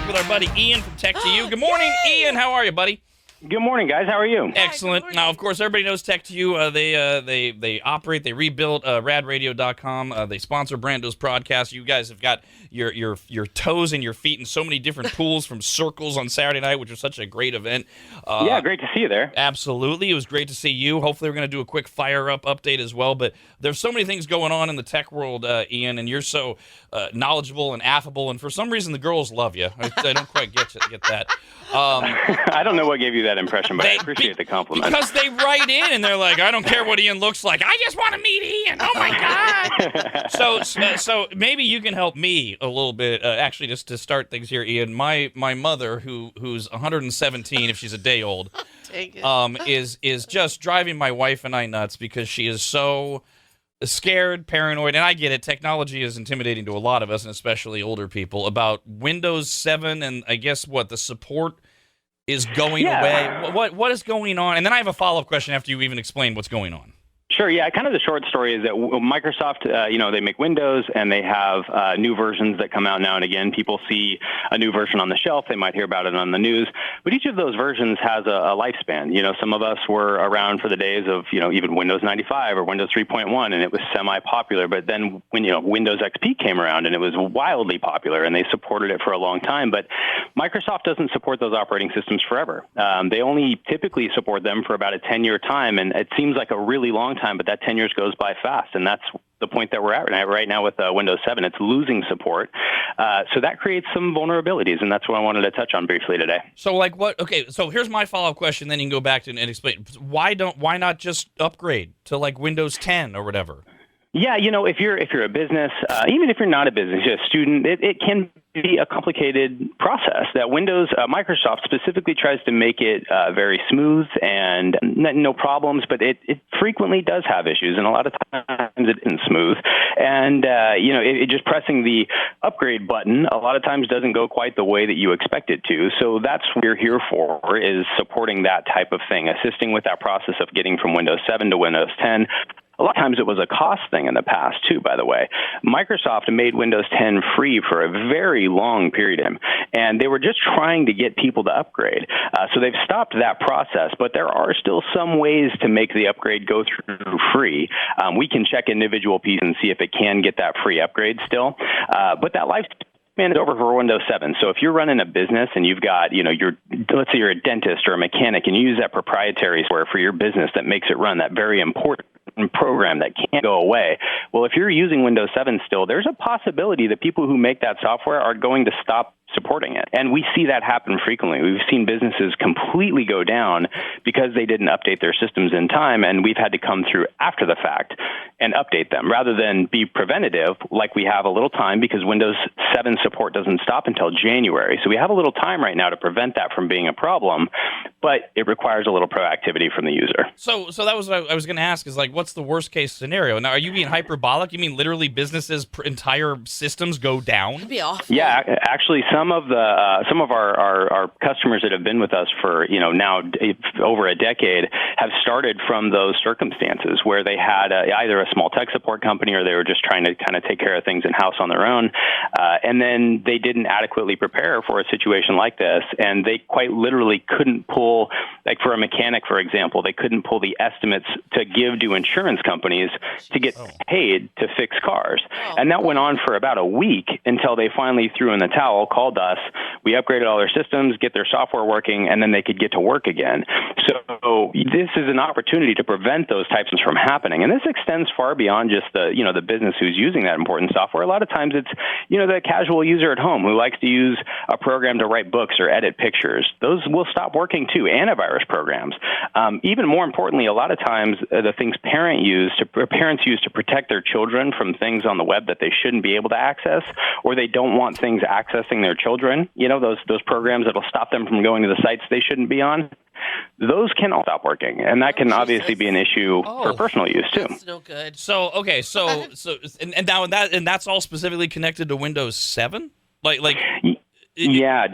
with our buddy Ian from Tech to You. Good morning, Ian. How are you, buddy? Good morning, guys. How are you? Excellent. Now, of course, everybody knows Tech to You. They operate, they rebuilt radradio.com. They sponsor Brando's podcast. You guys have got your toes and your feet in so many different pools from Circles on Saturday night, which was such a great event. Yeah, great to see you there. Absolutely. It was great to see you. Hopefully, we're going to do a quick fire-up update as well. But there's so many things going on in the tech world, Ian, and you're so knowledgeable and affable. And for some reason, the girls love you. I don't quite get that. I don't know what gave you that impression, but I appreciate the compliment. Because they write in and they're like, I don't care what Ian looks like. I just want to meet Ian. Oh, my God. So maybe you can help me a little bit, actually, just to start things here, Ian. My mother, who's 117, if she's a day old, is just driving my wife and I nuts because she is so scared, paranoid, and I get it. Technology is intimidating to a lot of us, and especially older people, about Windows 7 and I guess the support is going away. What is going on? And then I have a follow-up question after you even explain what's going on. Sure, yeah. Kind of the short story is that Microsoft, they make Windows and they have new versions that come out now and again. People see a new version on the shelf. They might hear about it on the news. But each of those versions has a lifespan. Some of us were around for the days of, even Windows 95 or Windows 3.1, and it was semi-popular. But then when, Windows XP came around and it was wildly popular and they supported it for a long time. But Microsoft doesn't support those operating systems forever. They only typically support them for about a 10-year time, and it seems like a really long time, but that 10 years goes by fast, and that's the point that we're at right now with Windows 7. It's losing support, so that creates some vulnerabilities, and that's what I wanted to touch on briefly today. So, what? Okay, so here's my follow-up question. Then you can go back to and explain why not just upgrade to Windows 10 or whatever. Yeah, if you're a business, even if you're not a business, you're a student, it can be a complicated process. That Microsoft specifically tries to make it very smooth and no problems, but it frequently does have issues, and a lot of times it isn't smooth. And it just pressing the upgrade button a lot of times doesn't go quite the way that you expect it to. So that's what we're here for, is supporting that type of thing, assisting with that process of getting from Windows 7 to Windows 10. A lot of times it was a cost thing in the past, too, by the way. Microsoft made Windows 10 free for a very long period, and they were just trying to get people to upgrade. So they've stopped that process, but there are still some ways to make the upgrade go through free. We can check individual pieces and see if it can get that free upgrade still. But that lifespan is over for Windows 7. So if you're running a business and you've got, let's say you're a dentist or a mechanic, and you use that proprietary software for your business that makes it run, that very important program that can't go away. Well, if you're using Windows 7 still, there's a possibility that people who make that software are going to stop supporting it. And we see that happen frequently. We've seen businesses completely go down because they didn't update their systems in time, and we've had to come through after the fact and update them rather than be preventative, like we have a little time, because Windows 7 support doesn't stop until January. So we have a little time right now to prevent that from being a problem, but it requires a little proactivity from the user. So that was what I was going to ask, is what's the worst case scenario? Now, are you being hyperbolic? You mean literally businesses' entire systems go down? That'd be awful. Yeah, actually, some of our customers that have been with us for now over a decade have started from those circumstances where they had either a small tech support company or they were just trying to kind of take care of things in house on their own, and then they didn't adequately prepare for a situation like this, and they quite literally couldn't pull, like for a mechanic, for example, they couldn't pull the estimates to give to insurance companies to get paid to fix cars, and that went on for about a week until they finally threw in the towel, called us. We upgraded all their systems, get their software working, and then they could get to work again. So this is an opportunity to prevent those types of things from happening. And this extends far beyond just the business who's using that important software. A lot of times it's, the casual user at home who likes to use a program to write books or edit pictures. Those will stop working too, antivirus programs. Even more importantly, a lot of times the things parents use to protect their children from things on the web that they shouldn't be able to access, or they don't want things accessing their children, those programs that'll stop them from going to the sites they shouldn't be on, those can all stop working, and that can obviously be an issue for personal use too. That's no good. So okay, and now that's all specifically connected to Windows 7, Yeah.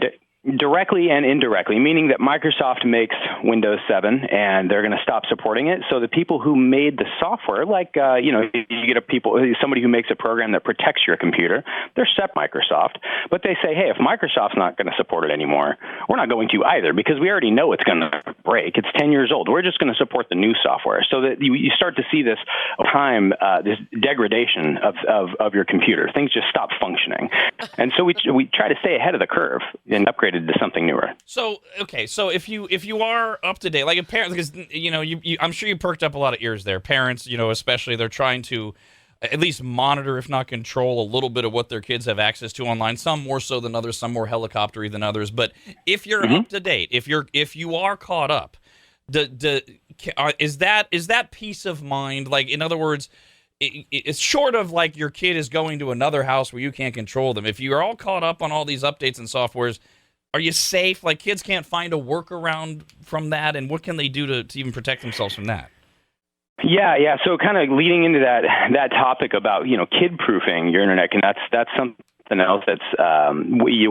Directly and indirectly, meaning that Microsoft makes Windows 7 and they're going to stop supporting it. So the people who made the software, like, you get somebody who makes a program that protects your computer, they're set Microsoft. But they say, hey, if Microsoft's not going to support it anymore, we're not going to either because we already know it's going to break. It's 10 years old. We're just going to support the new software. So that you start to see this time, this degradation of your computer. Things just stop functioning. And so we try to stay ahead of the curve and upgrade to something newer. So okay, so if you are up to date, like if parents, because I'm sure you perked up a lot of ears there. Parents, especially, they're trying to at least monitor, if not control, a little bit of what their kids have access to online. Some more so than others, some more helicoptery than others. But if you're up to date, if you are caught up, is that peace of mind? Like, in other words, it's short of like your kid is going to another house where you can't control them. If you're all caught up on all these updates and softwares, are you safe? Like, kids can't find a workaround from that, and what can they do to even protect themselves from that? Yeah. So kind of leading into that topic about, kid-proofing your internet, and that's something else that's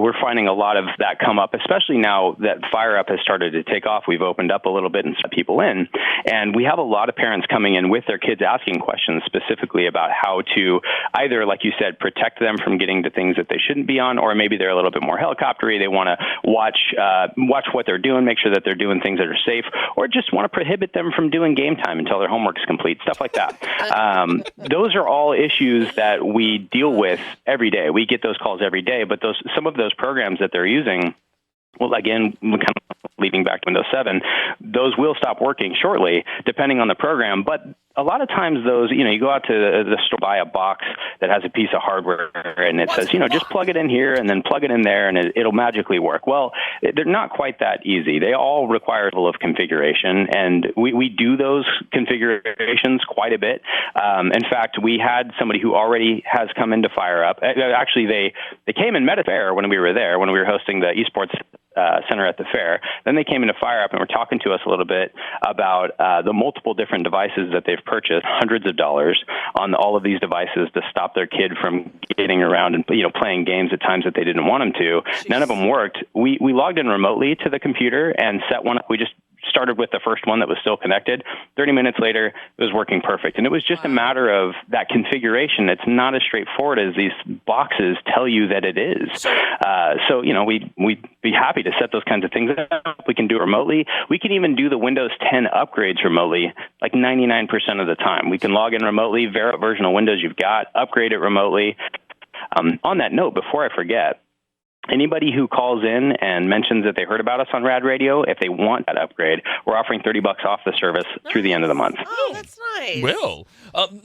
we're finding a lot of that come up, especially now that Fire Up has started to take off. We've opened up a little bit and set people in, and we have a lot of parents coming in with their kids asking questions specifically about how to either, like you said, protect them from getting to things that they shouldn't be on, or maybe they're a little bit more helicoptery. They want to watch what they're doing, make sure that they're doing things that are safe, or just want to prohibit them from doing game time until their homework's complete, stuff like that. Those are all issues that we deal with every day. We get those calls every day, but some of those programs that they're using, well, again, kind of leading back to Windows 7, those will stop working shortly, depending on the program. But a lot of times those, you go out to the store, buy a box that has a piece of hardware, and it says, just plug it in here and then plug it in there, and it'll magically work. Well, they're not quite that easy. They all require a level of configuration, and we do those configurations quite a bit. In fact, we had somebody who already has come into Fire Up. Actually, they came and met at fair when we were there, when we were hosting the esports center at the fair. Then they came into Fire Up and were talking to us a little bit about the multiple different devices that they've purchased, hundreds of dollars on all of these devices to stop their kid from getting around and playing games at times that they didn't want them to. Jeez. None of them worked. We logged in remotely to the computer and set one up. We just started with the first one that was still connected. 30 minutes later, it was working perfect. And it was just a matter of that configuration. It's not as straightforward as these boxes tell you that it is. So we'd be happy to set those kinds of things up. We can do it remotely. We can even do the Windows 10 upgrades remotely, like 99% of the time. We can log in remotely, verify what version of Windows you've got, upgrade it remotely. On that note, before I forget, anybody who calls in and mentions that they heard about us on Rad Radio, if they want that upgrade, we're offering $30 off the service through the end of the month. Oh, that's nice. Well,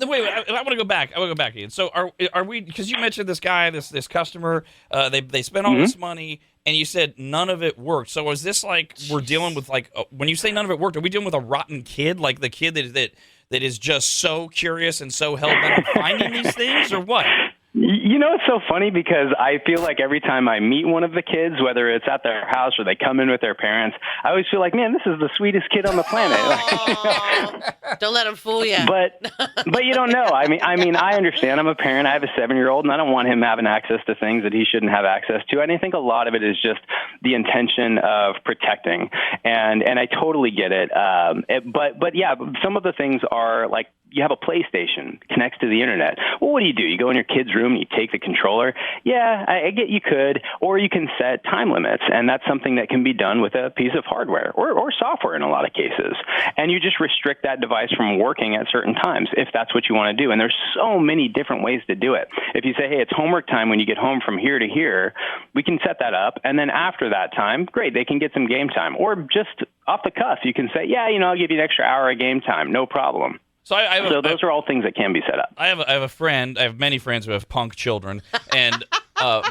wait, I want to go back. I want to go back again. So are we? Because you mentioned this guy, this customer. They spent all this money, and you said none of it worked. So is this like we're dealing with like when you say none of it worked? Are we dealing with a rotten kid, like the kid that is just so curious and so hell bent on finding these things, or what? It's so funny because I feel like every time I meet one of the kids, whether it's at their house or they come in with their parents, I always feel like, man, this is the sweetest kid on the planet. Don't let him fool you. But you don't know. I mean, I understand. I'm a parent. I have a 7-year-old, and I don't want him having access to things that he shouldn't have access to. And I think a lot of it is just the intention of protecting, and I totally get it. But yeah, some of the things are like, you have a PlayStation, connects to the internet. Well, what do? You go in your kid's room and you take the controller. Yeah, I get you could, or you can set time limits, and that's something that can be done with a piece of hardware or software in a lot of cases. And you just restrict that device from working at certain times if that's what you want to do. And there's so many different ways to do it. If you say, hey, it's homework time when you get home from here to here, we can set that up. And then after that time, great, they can get some game time. Or just off the cuff, you can say, yeah, I'll give you an extra hour of game time, no problem. So those are all things that can be set up. I have a friend. I have many friends who have punk children, and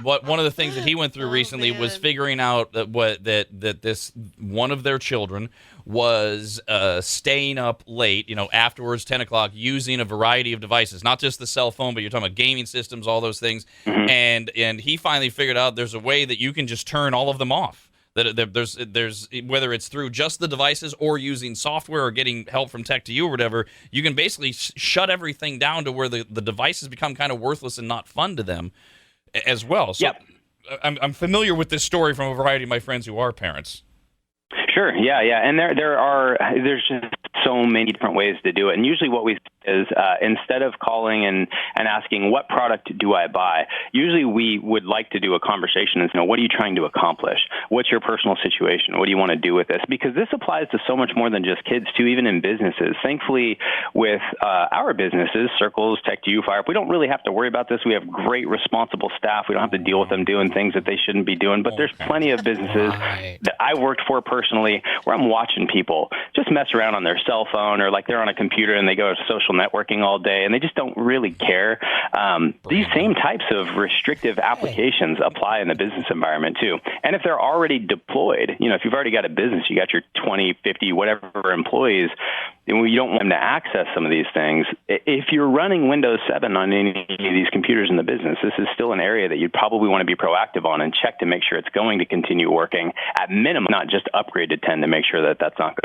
one of the things that he went through recently was figuring out that this one of their children was staying up late, afterwards 10 o'clock, using a variety of devices, not just the cell phone, but you're talking about gaming systems, all those things, and he finally figured out there's a way that you can just turn all of them off. That there's whether it's through just the devices or using software or getting help from Tech to You or whatever, you can basically shut everything down to where the devices become kind of worthless and not fun to them as well. So, yep. I'm familiar with this story from a variety of my friends who are parents. Sure. Yeah. And there's just so many different ways to do it. And usually what we say is instead of calling and asking what product do I buy, usually we would like to do a conversation and say, what are you trying to accomplish? What's your personal situation? What do you want to do with this? Because this applies to so much more than just kids too, even in businesses. Thankfully, with our businesses, Circles, Tech2, Fire, we don't really have to worry about this. We have great responsible staff. We don't have to deal with them doing things that they shouldn't be doing. But there's plenty of businesses that I worked for personally where I'm watching people just mess around on their cell phone or like they're on a computer and they go to social networking all day and they just don't really care. These same types of restrictive applications apply in the business environment too. And if they're already deployed, if you've already got a business, you got your 20, 50, whatever employees, and you don't want them to access some of these things. If you're running Windows 7 on any of these computers in the business, this is still an area that you'd probably want to be proactive on and check to make sure it's going to continue working at minimum, not just upgrade to 10 to make sure that that's not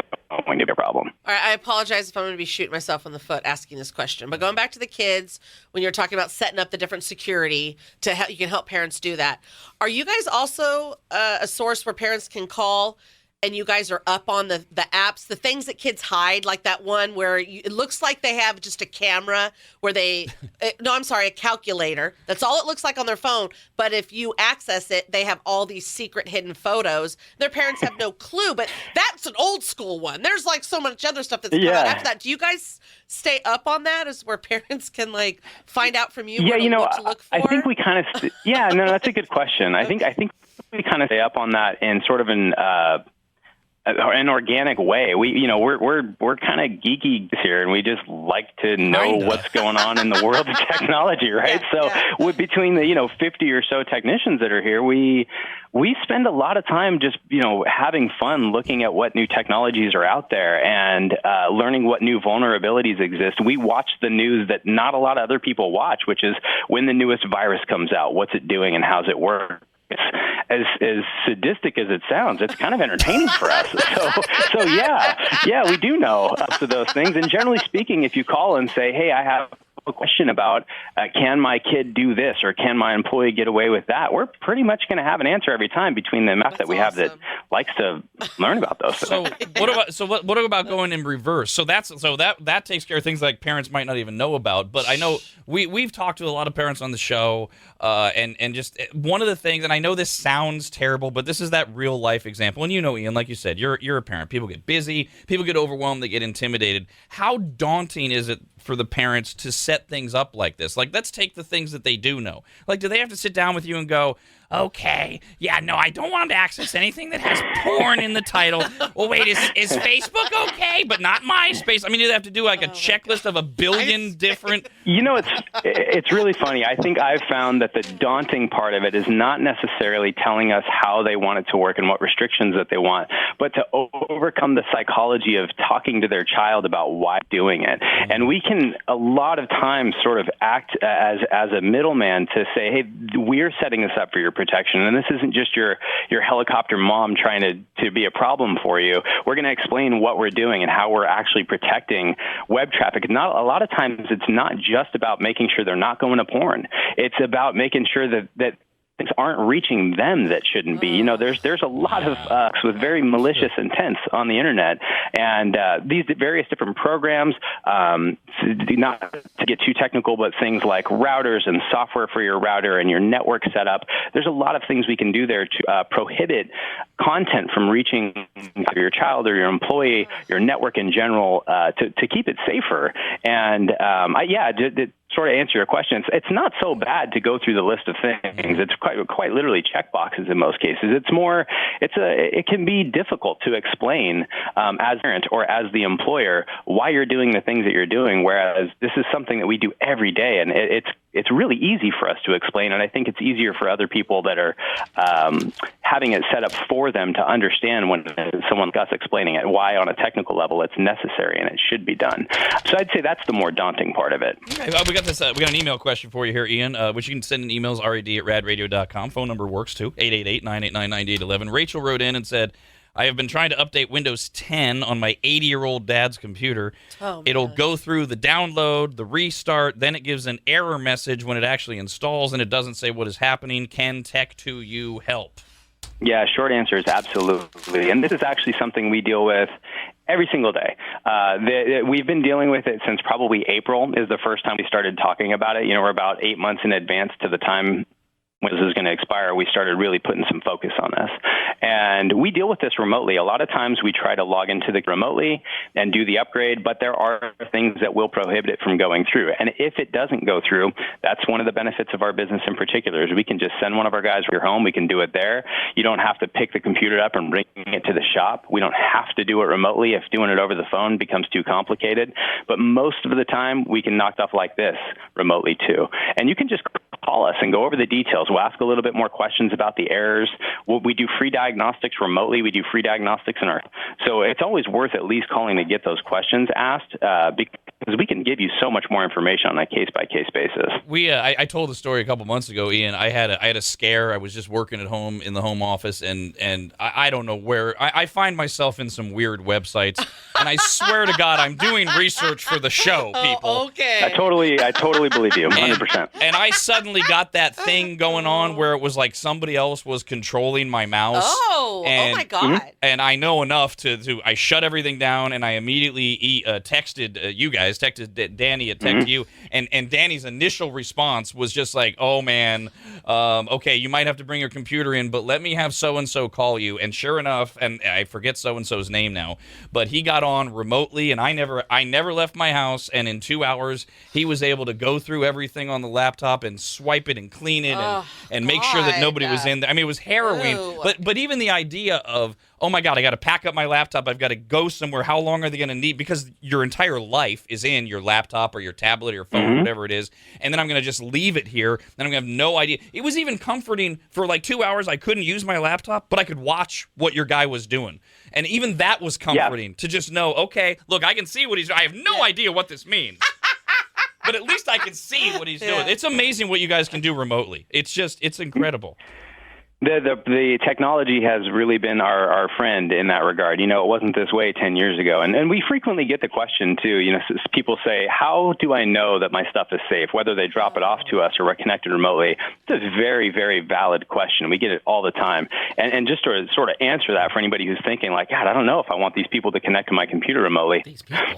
going to be a problem. All right, I apologize if I'm going to be shooting myself in the foot asking this question, but going back to the kids, when you're talking about setting up the different security to help, you can help parents do that. Are you guys also a source where parents can call and you guys are up on the apps, the things that kids hide, like that one where it looks like they have just a camera where a calculator. That's all it looks like on their phone. But if you access it, they have all these secret hidden photos. Their parents have no clue, but that's an old school one. There's like so much other stuff that's come out after that. Do you guys stay up on that as where parents can like find out from you what to look for? I think we kind of, that's a good question. I think we kind of stay up on that in sort of an organic way. We're kind of geeky here, and we just like to know what's going on in the world of technology, right? Between the 50 or so technicians that are here, we spend a lot of time just having fun looking at what new technologies are out there and learning what new vulnerabilities exist. We watch the news that not a lot of other people watch, which is when the newest virus comes out, what's it doing and how's it work. As sadistic as it sounds, it's kind of entertaining for us. So yeah, we do know of those things. And generally speaking, if you call and say, hey, I have a question about can my kid do this or can my employee get away with that, we're pretty much going to have an answer every time between the amount that we have that likes to learn about those things. What about going in reverse? So that takes care of things like parents might not even know about. But I know we've talked to a lot of parents on the show, and just one of the things, and I know this sounds terrible, but this is that real life example. And Ian, like you said, you're a parent. People get busy, people get overwhelmed, they get intimidated. How daunting is it for the parents to set things up like this? Like, let's take the things that they do know. Like, do they have to sit down with you and go, okay, I don't want them to access anything that has porn in the title. Well, wait, is Facebook okay, but not MySpace? I mean, do they have to do like a checklist of a billion different... It's really funny. I think I've found that the daunting part of it is not necessarily telling us how they want it to work and what restrictions that they want, but to overcome the psychology of talking to their child about why doing it. And we can, a lot of times, sort of act as a middleman to say, hey, we're setting this up for your protection, and this isn't just your helicopter mom trying to be a problem for you. We're going to explain what we're doing and how we're actually protecting web traffic. Not a lot of times it's not just about making sure they're not going to porn. It's about making sure that things aren't reaching them that shouldn't be. There's a lot of with very malicious intents on the internet, and these various different programs, not to get too technical, but things like routers and software for your router and your network setup. There's a lot of things we can do there to prohibit content from reaching your child or your employee, your network in general, to keep it safer. And sort of answer your question, it's not so bad to go through the list of things. It's quite literally checkboxes in most cases. It can be difficult to explain as a parent or as the employer why you're doing the things that you're doing, whereas this is something that we do every day, and it's really easy for us to explain, and I think it's easier for other people that are having it set up for them to understand when someone like us explaining it, why on a technical level it's necessary and it should be done. So I'd say that's the more daunting part of it. Okay, we got an email question for you here, Ian, which you can send in emails, rad@radradio.com. Phone number works too, 888-989-9811. Rachel wrote in and said, I have been trying to update Windows 10 on my 80-year-old dad's computer. Oh, It'll man. go through the download, the restart, then it gives an error message when it actually installs, and it doesn't say what is happening. Can Tech2U help? Yeah, short answer is absolutely. And this is actually something we deal with every single day. We've been dealing with it since probably April is the first time we started talking about it. We're about 8 months in advance to the time when this is going to expire. We started really putting some focus on this. And we deal with this remotely. A lot of times we try to log into the remotely and do the upgrade, but there are things that will prohibit it from going through. And if it doesn't go through, that's one of the benefits of our business in particular is we can just send one of our guys to your home. We can do it there. You don't have to pick the computer up and bring it to the shop. We don't have to do it remotely if doing it over the phone becomes too complicated. But most of the time, we can knock stuff like this remotely too. And you can just call us and go over the details. We'll ask a little bit more questions about the errors. We do free diagnostics remotely. We do free diagnostics in our. So it's always worth at least calling to get those questions asked because we can give you so much more information on a case-by-case basis. I told the story a couple months ago, Ian. I had a scare. I was just working at home in the home office, and I don't know where. I find myself in some weird websites, and I swear to God, I'm doing research for the show, people. Oh, okay. I totally believe you, 100%. And I suddenly got that thing going on where it was like somebody else was controlling my mouse. Oh my God. And I know enough to I shut everything down, and I immediately texted you guys, texted Danny at Tech2U, and Danny's initial response was just like, oh man, okay, you might have to bring your computer in, but let me have so-and-so call you. And sure enough, and I forget so-and-so's name now, but he got on remotely, and I never left my house, and in 2 hours, he was able to go through everything on the laptop and swipe it and clean it and make sure that nobody was in there. I mean, it was harrowing, but even the idea of, oh my God, I got to pack up my laptop, I've got to go somewhere, how long are they going to need? Because your entire life is in your laptop or your tablet or your phone, whatever it is, and then I'm going to just leave it here, then I'm going to have no idea. It was even comforting for like 2 hours, I couldn't use my laptop, but I could watch what your guy was doing. And even that was comforting to just know, okay, look, I can see what he's doing. I have no idea what this means. But at least I can see what he's doing. It's amazing what you guys can do remotely. It's incredible. The technology has really been our friend in that regard. It wasn't this way 10 years ago. And we frequently get the question, too. People say, how do I know that my stuff is safe, whether they drop it off to us or we're connected remotely? It's a very, very valid question. We get it all the time. And just to sort of answer that for anybody who's thinking, like, God, I don't know if I want these people to connect to my computer remotely.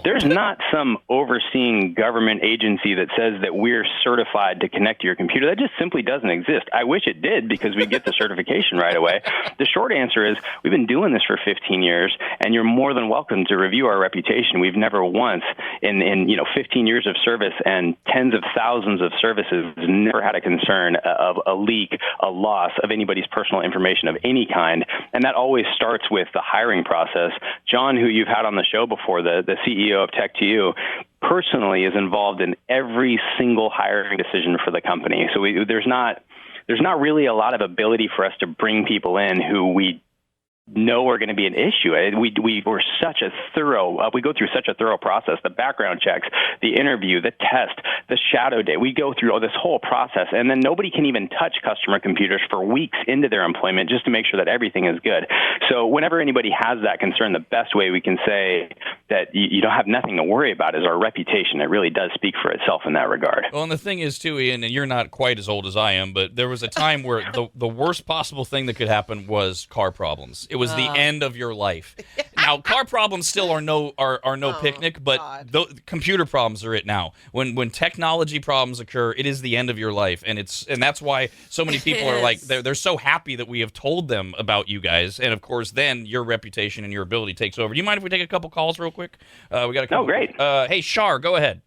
There's not some overseeing government agency that says that we're certified to connect to your computer. That just simply doesn't exist. I wish it did because we get the certification right away. The short answer is we've been doing this for 15 years, and you're more than welcome to review our reputation. We've never once in 15 years of service and tens of thousands of services never had a concern of a leak, a loss of anybody's personal information of any kind. And that always starts with the hiring process. John, who you've had on the show before, the CEO of Tech2U, personally is involved in every single hiring decision for the company. So there's not really a lot of ability for us to bring people in who we know are going to be an issue. We go through such a thorough process, the background checks, the interview, the test, the shadow day. We go through all this whole process, and then nobody can even touch customer computers for weeks into their employment just to make sure that everything is good. So whenever anybody has that concern, the best way we can say that you don't have nothing to worry about is our reputation. It really does speak for itself in that regard. Well, and the thing is, too, Ian, and you're not quite as old as I am, but there was a time where the worst possible thing that could happen was car problems. It was the end of your life. Now, car problems still are no picnic, but computer problems are it now. When technology problems occur, it is the end of your life, and that's why so many people are like they're so happy that we have told them about you guys, and of course, then your reputation and your ability takes over. Do you mind if we take a couple calls real quick? We got a couple. Oh, great. Hey, Shar, go ahead.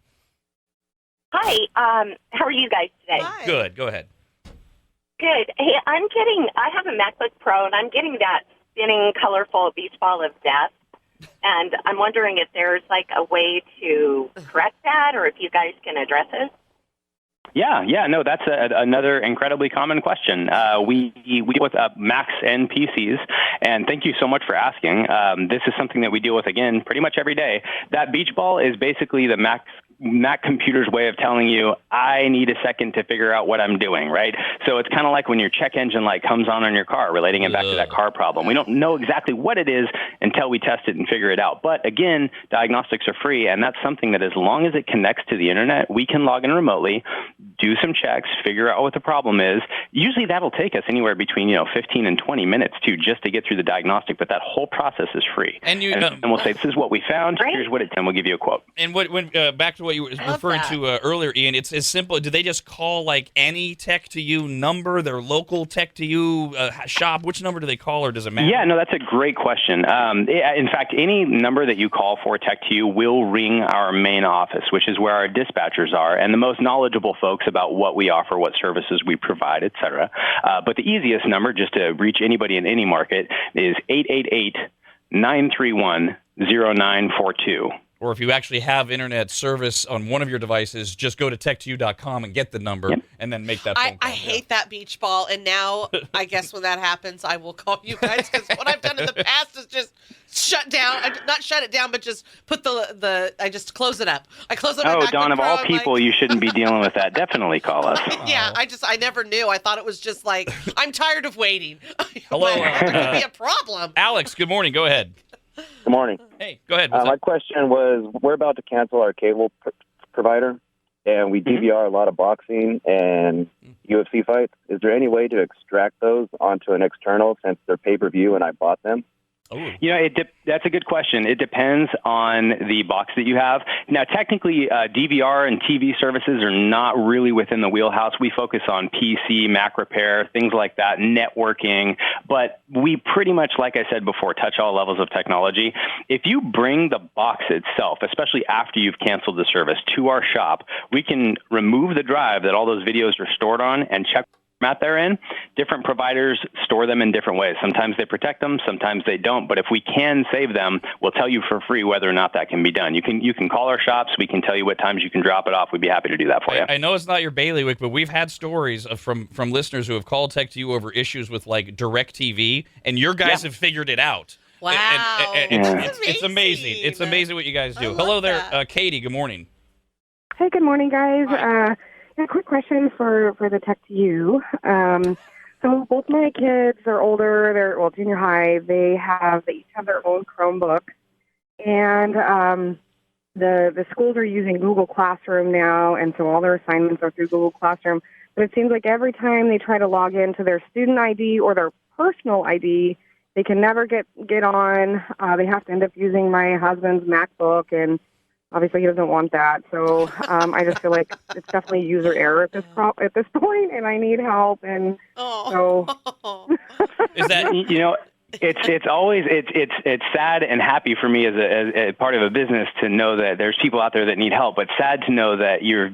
Hi. How are you guys today? Hi. Good. Go ahead. Good. Hey, I have a MacBook Pro, and I'm getting that spinning, colorful beach ball of death. And I'm wondering if there's like a way to correct that, or if you guys can address it. Yeah, no, that's another incredibly common question. We deal with Macs and PCs, and thank you so much for asking. This is something that we deal with, again, pretty much every day. That beach ball is basically the Mac's that computer's way of telling you, I need a second to figure out what I'm doing, right? So it's kind of like when your check engine light comes on your car, relating it back to that car problem. We don't know exactly what it is until we test it and figure it out. But again, diagnostics are free, and that's something that as long as it connects to the internet, we can log in remotely, do some checks, figure out what the problem is. Usually that'll take us anywhere between 15 and 20 minutes too, just to get through the diagnostic, but that whole process is free. And we'll say, this is what we found, here's what it's, and we'll give you a quote. And when back to what you were referring to earlier, Ian, it's as simple. Do they just call like any tech to you number, their local tech to you shop? Which number do they call, or does it matter? Yeah, no, that's a great question. In fact, any number that you call for tech to you will ring our main office, which is where our dispatchers are, and the most knowledgeable folks about what we offer, what services we provide, et cetera. But the easiest number, just to reach anybody in any market, is 888-931-0942. Or if you actually have internet service on one of your devices, just go to tech2u.com and get the number and then make that phone call. I hate that beach ball, and now I guess when that happens, I will call you guys, because what I've done in the past is just shut down, not shut it down, but just put I just close it up. I close it up. Oh, Dawn, of all people, you shouldn't be dealing with that. Definitely call us. Yeah, I never knew. I thought it was just like, I'm tired of waiting. Hello. There could be a problem. Alex, good morning. Go ahead. Good morning. Hey, go ahead. My question was, we're about to cancel our cable provider, and we DVR a lot of boxing and UFC fights. Is there any way to extract those onto an external, since they're pay-per-view and I bought them? That's a good question. It depends on the box that you have. Now, technically, DVR and TV services are not really within the wheelhouse. We focus on PC, Mac repair, things like that, networking. But we pretty much, like I said before, touch all levels of technology. If you bring the box itself, especially after you've canceled the service, to our shop, we can remove the drive that all those videos are stored on and check format they're in. Different providers store them in different ways. Sometimes they protect them, sometimes they don't. But if we can save them, we'll tell you for free whether or not that can be done. You can call our shops. We can tell you what times you can drop it off. We'd be happy to do that for you. I know it's not your bailiwick, but we've had stories from listeners who have called Tech to You over issues with like DirecTV, and your guys have figured it out. Wow. It's amazing. It's amazing what you guys do. Hello there, Katie. Good morning. Hey, good morning, guys. A quick question for the Tech to You. So both my kids are older. They're junior high. They each have their own Chromebook, and the schools are using Google Classroom now, and so all their assignments are through Google Classroom. But it seems like every time they try to log into their student ID or their personal ID, they can never get on. They have to end up using my husband's MacBook, and obviously he doesn't want that. So I just feel like it's definitely user error at this point, and I need help. And so is that it's sad and happy for me as a part of a business to know that there's people out there that need help, but sad to know that you're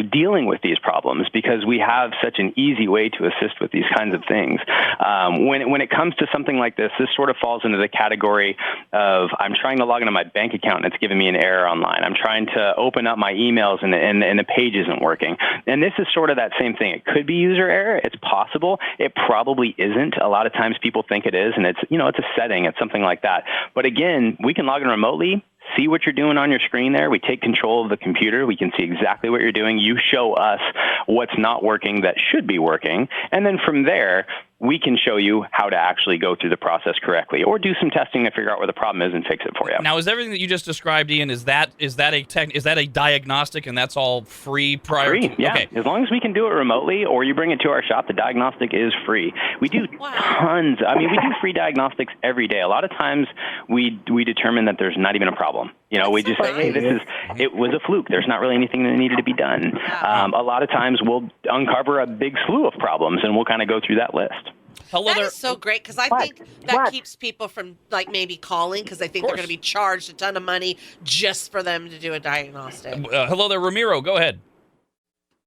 dealing with these problems, because we have such an easy way to assist with these kinds of things. When it comes to something like this sort of falls into the category of, I'm trying to log into my bank account and it's giving me an error online. I'm trying to open up my emails and the page isn't working. And this is sort of that same thing. It could be user error. It's possible. It probably isn't. A lot of times people think it is, and it's a setting, it's something like that. But again, we can log in remotely, see what you're doing on your screen there. We take control of the computer. We can see exactly what you're doing. You show us what's not working that should be working. And then from there, we can show you how to actually go through the process correctly, or do some testing to figure out where the problem is and fix it for you. Now, is everything that you just described, Ian, is that a diagnostic, and that's all free prior? Free, yeah. Okay. As long as we can do it remotely, or you bring it to our shop, the diagnostic is free. We do tons. We do free diagnostics every day. A lot of times we determine that there's not even a problem. We just say, hey, it was a fluke. There's not really anything that needed to be done. A lot of times we'll uncover a big slew of problems, and we'll kind of go through that list. That is so great, because I think that keeps people from maybe calling, because they think they're going to be charged a ton of money just for them to do a diagnostic. Hello there, Ramiro. Go ahead.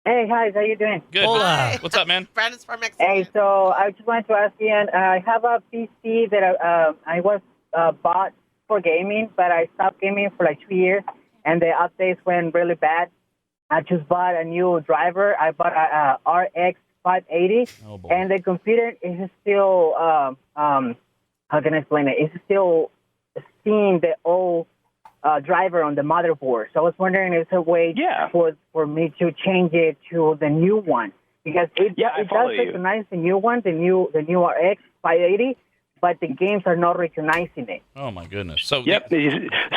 Hey, guys, how you doing? Good. Hi. What's up, man? Brandon's from Mexico. Hey, so I just wanted to ask Ian, I have a PC that I was bought for gaming, but I stopped gaming for like 2 years, and the updates went really bad. I just bought a new driver. I bought a RX 580, and the computer is still, how can I explain it? It's still seeing the old driver on the motherboard. So I was wondering if there's a way Yeah. for me to change it to the new one, because it I does follow you. recognize the new one, the new RX 580, but the games are not recognizing it. Oh my goodness. So Yep.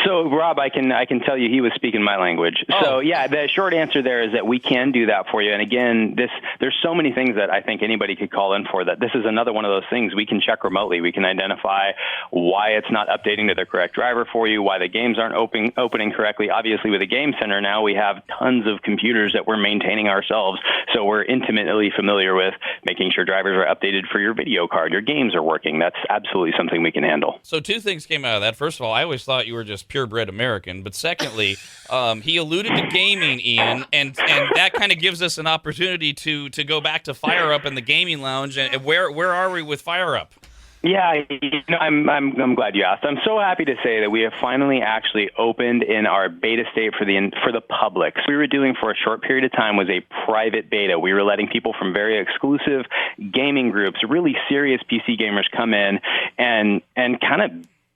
So Rob, I can tell you he was speaking my language. Oh. So yeah, the short answer there is that we can do that for you. And again, there's so many things that I think anybody could call in for. That this is another one of those things we can check remotely. We can identify why it's not updating to the correct driver for you, why the games aren't opening correctly. Obviously, with the Game Center now, we have tons of computers that we're maintaining ourselves, so we're intimately familiar with making sure drivers are updated for your video card, your games are working. That's absolutely something we can handle. So two things came out of that. First of all, I always thought you were just purebred American. But secondly, he alluded to gaming, Ian, and that kind of gives us an opportunity to go back to Fire Up in the gaming lounge. And where are we with Fire Up? Yeah, I'm glad you asked. I'm so happy to say that we have finally actually opened in our beta state for the public. So we were doing for a short period of time was a private beta. We were letting people from very exclusive gaming groups, really serious PC gamers, come in and kind of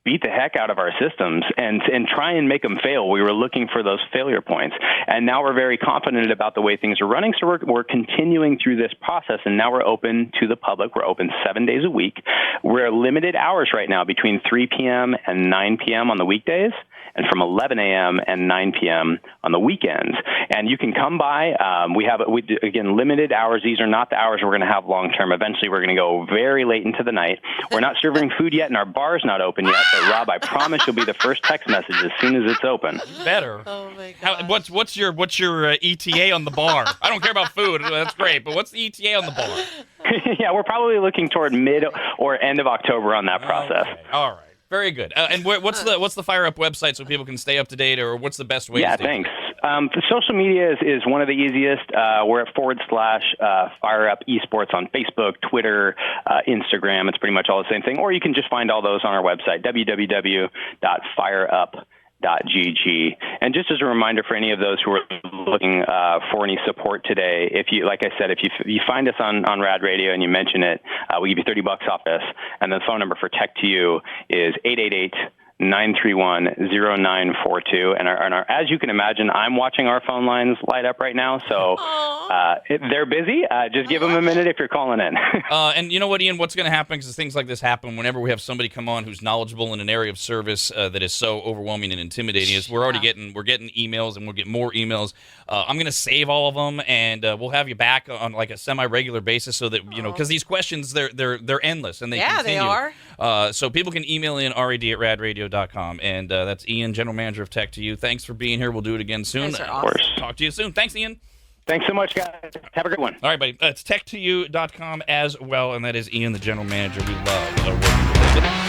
beat the heck out of our systems and try and make them fail. We were looking for those failure points. And now we're very confident about the way things are running. So we're continuing through this process, and now we're open to the public. We're open 7 days a week. We're limited hours right now between 3 p.m. and 9 p.m. on the weekdays, and from 11 a.m. and 9 p.m. on the weekends. And you can come by. Again, limited hours. These are not the hours we're going to have long term. Eventually, we're going to go very late into the night. We're not serving food yet, and our bar's not open yet. But Rob, I promise you'll be the first text message as soon as it's open. Better. Oh my god. What's your ETA on the bar? I don't care about food. That's great. But what's the ETA on the bar? Yeah, we're probably looking toward mid or end of October on that process. Okay. All right. Very good. And what's the Fire Up website so people can stay up to date, or what's the best way? Yeah, to stay thanks. The social media is one of the easiest. We're at / Fire Up Esports on Facebook, Twitter, Instagram. It's pretty much all the same thing. Or you can just find all those on our website, www.fireup.gg. And just as a reminder for any of those who are looking for any support today, if you find us on Rad Radio and you mention it, we give you $30 off this. And the phone number for Tech to You is 888-931-0942. And as you can imagine, I'm watching our phone lines light up right now. So they're busy. Just give them a minute if you're calling in. And you know what, Ian, what's going to happen, because things like this happen whenever we have somebody come on who's knowledgeable in an area of service that is so overwhelming and intimidating, is we're getting emails, and we'll get more emails. I'm going to save all of them, and we'll have you back on like a semi-regular basis, so that, because these questions, they're endless, and they continue. they are. So people can email in rad@radradio.com, and that's Ian, General Manager of Tech to You. Thanks for being here. We'll do it again soon. Thanks, awesome. Talk to you soon. Thanks, Ian. Thanks so much, guys. Have a good one. All right, buddy. It's tech2u.com as well, and that is Ian, the General Manager. We love working with him.